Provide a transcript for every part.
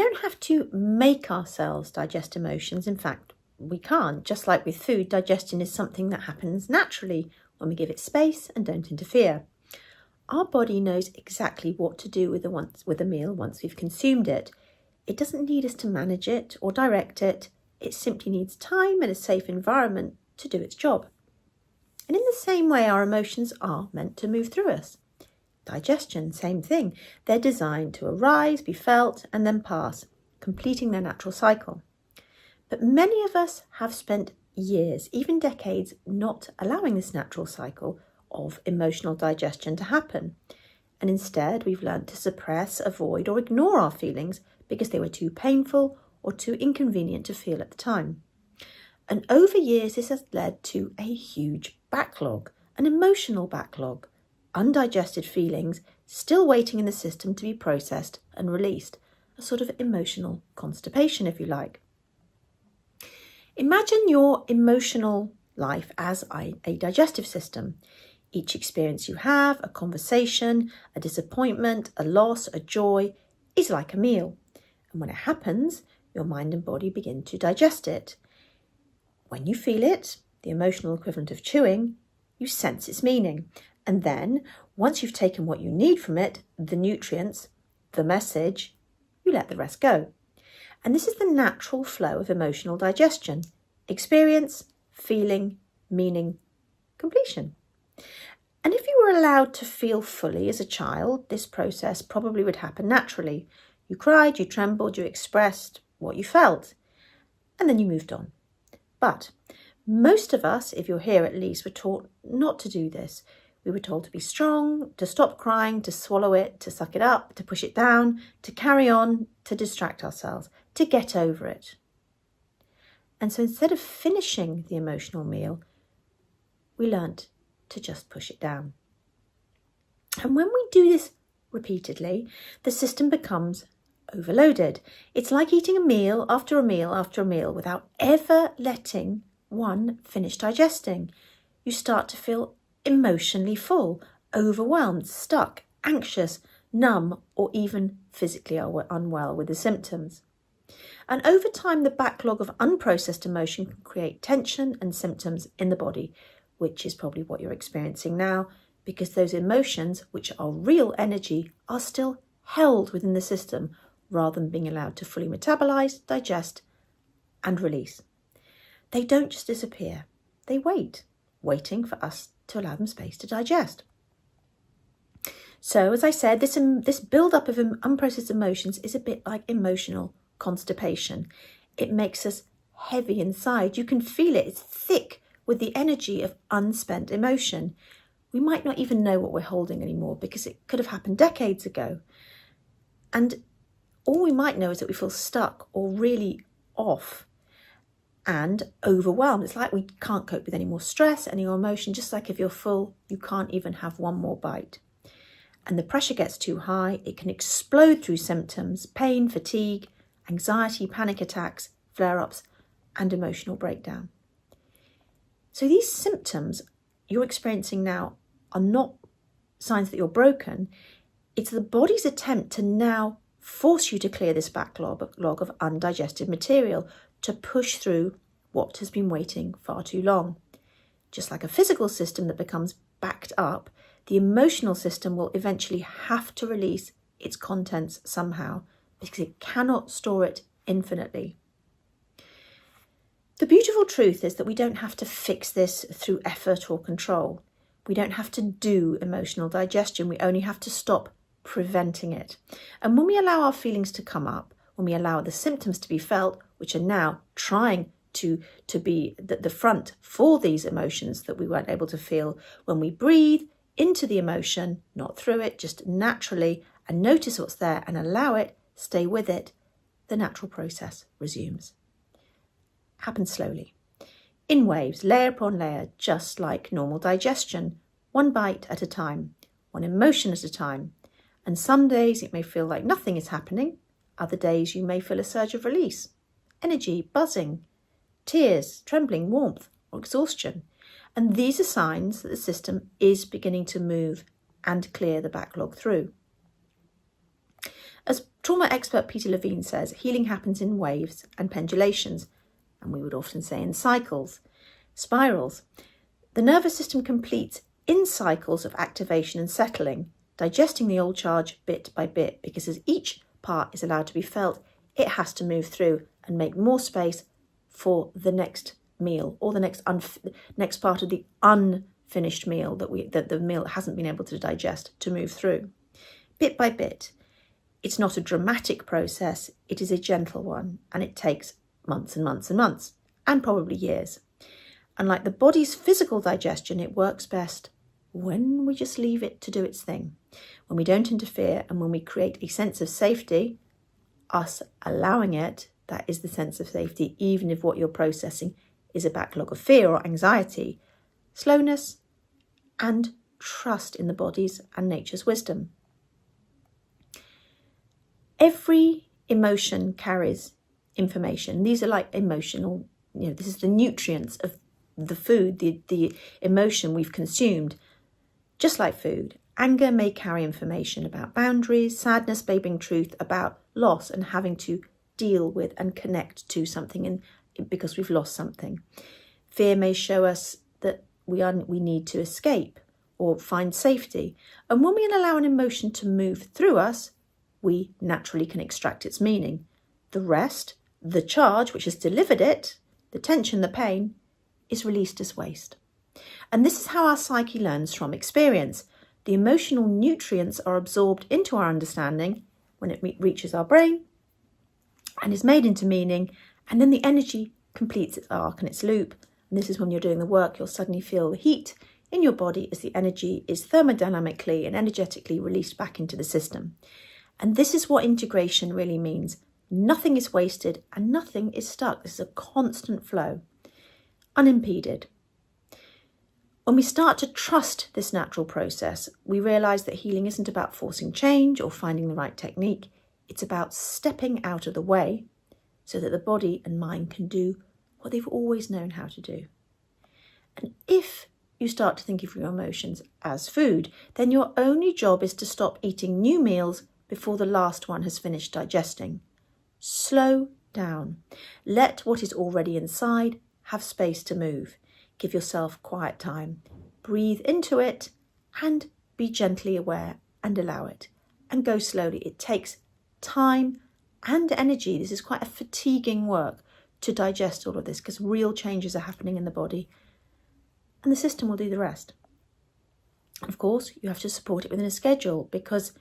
don't have to make ourselves digest emotions. In fact, we can't. Just like with food, digestion is something that happens naturally when we give it space and don't interfere. Our body knows exactly what to do with a meal once we've consumed it. It doesn't need us to manage it or direct it. It simply needs time and a safe environment to do its job. And in the same way, our emotions are meant to move through us. Digestion, same thing. They're designed to arise, be felt, and then pass, completing their natural cycle. But many of us have spent years, even decades, not allowing this natural cycle of emotional digestion to happen. And instead, we've learned to suppress, avoid, or ignore our feelings because they were too painful or too inconvenient to feel at the time. And over years, this has led to a huge backlog, an emotional backlog, undigested feelings still waiting in the system to be processed and released, a sort of emotional constipation, if you like. Imagine your emotional life as a digestive system. Each experience you have, a conversation, a disappointment, a loss, a joy, is like a meal. And when it happens, your mind and body begin to digest it. When you feel it, the emotional equivalent of chewing, you sense its meaning. And then, once you've taken what you need from it, the nutrients, the message, you let the rest go. And this is the natural flow of emotional digestion. Experience, feeling, meaning, completion. And if you were allowed to feel fully as a child, this process probably would happen naturally. You cried, you trembled, you expressed what you felt, and then you moved on. But most of us, if you're here at least, were taught not to do this. We were told to be strong, to stop crying, to swallow it, to suck it up, to push it down, to carry on, to distract ourselves, to get over it. And so instead of finishing the emotional meal, we learnt to just push it down. And when we do this repeatedly, the system becomes overloaded. It's like eating a meal after a meal after a meal without ever letting one finish digesting. You start to feel emotionally full, overwhelmed, stuck, anxious, numb, or even physically unwell with the symptoms. And over time, the backlog of unprocessed emotion can create tension and symptoms in the body, which is probably what you're experiencing now, because those emotions, which are real energy, are still held within the system rather than being allowed to fully metabolize, digest, and release. They don't just disappear. They wait, waiting for us to allow them space to digest. So, as I said, this build-up of unprocessed emotions is a bit like emotional constipation. It makes us heavy inside. You can feel it. It's thick with the energy of unspent emotion. We might not even know what we're holding anymore because it could have happened decades ago. And all we might know is that we feel stuck or really off and overwhelmed. It's like we can't cope with any more stress, any more emotion. Just like if you're full, you can't even have one more bite. And the pressure gets too high, it can explode through symptoms, pain, fatigue, anxiety, panic attacks, flare-ups, and emotional breakdown. So these symptoms you're experiencing now are not signs that you're broken. It's the body's attempt to now force you to clear this backlog of undigested material, to push through what has been waiting far too long. Just like a physical system that becomes backed up, the emotional system will eventually have to release its contents somehow because it cannot store it infinitely. The beautiful truth is that we don't have to fix this through effort or control. We don't have to do emotional digestion. We only have to stop preventing it. And when we allow our feelings to come up, when we allow the symptoms to be felt, which are now trying to be the front for these emotions that we weren't able to feel, when we breathe into the emotion, not through it, just naturally, and notice what's there and allow it, stay with it, the natural process resumes. Happens slowly, in waves, layer upon layer, just like normal digestion, one bite at a time, one emotion at a time. And some days it may feel like nothing is happening. Other days you may feel a surge of release, energy, buzzing, tears, trembling, warmth, or exhaustion. And these are signs that the system is beginning to move and clear the backlog through. As Trauma expert Peter Levine says healing happens in waves and pendulations, and we would often say in cycles, spirals. The nervous system completes in cycles of activation and settling, digesting the old charge bit by bit, because as each part is allowed to be felt, it has to move through and make more space for the next meal or the next part of the unfinished meal that the meal hasn't been able to digest to move through. Bit by bit. It's not a dramatic process, it is a gentle one, and it takes months and months and months, and probably years. Unlike the body's physical digestion, it works best when we just leave it to do its thing, when we don't interfere, and when we create a sense of safety, us allowing it, that is the sense of safety, even if what you're processing is a backlog of fear or anxiety, slowness, and trust in the body's and nature's wisdom. Every emotion carries information. These are like emotional, this is the nutrients of the food, the emotion we've consumed. Just like food, anger may carry information about boundaries, sadness may bring truth about loss and having to deal with and connect to something because we've lost something. Fear may show us that we need to escape or find safety. And when we allow an emotion to move through us, we naturally can extract its meaning. The rest, the charge which has delivered it, the tension, the pain, is released as waste. And this is how our psyche learns from experience. The emotional nutrients are absorbed into our understanding when it reaches our brain and is made into meaning, and then the energy completes its arc and its loop. And this is when you're doing the work, you'll suddenly feel the heat in your body as the energy is thermodynamically and energetically released back into the system. And this is what integration really means. Nothing is wasted and nothing is stuck. This is a constant flow, unimpeded. When we start to trust this natural process, we realise that healing isn't about forcing change or finding the right technique. It's about stepping out of the way so that the body and mind can do what they've always known how to do. And if you start to think of your emotions as food, then your only job is to stop eating new meals before the last one has finished digesting. Slow down. Let what is already inside have space to move. Give yourself quiet time. Breathe into it and be gently aware and allow it. And go slowly. It takes time and energy. This is quite a fatiguing work to digest all of this because real changes are happening in the body. And the system will do the rest. Of course, you have to support it within a schedule because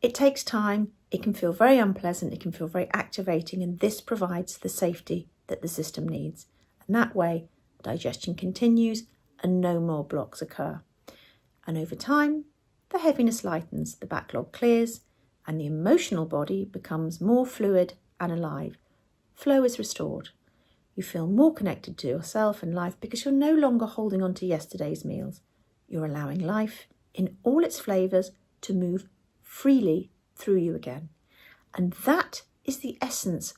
it takes time, it can feel very unpleasant, it can feel very activating, and this provides the safety that the system needs. And that way, digestion continues and no more blocks occur. And over time, the heaviness lightens, the backlog clears, and the emotional body becomes more fluid and alive. Flow is restored. You feel more connected to yourself and life because you're no longer holding on to yesterday's meals. You're allowing life in all its flavours to move freely through you again. And that is the essence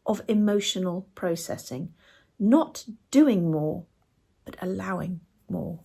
of emotional processing. Not doing more, but allowing more.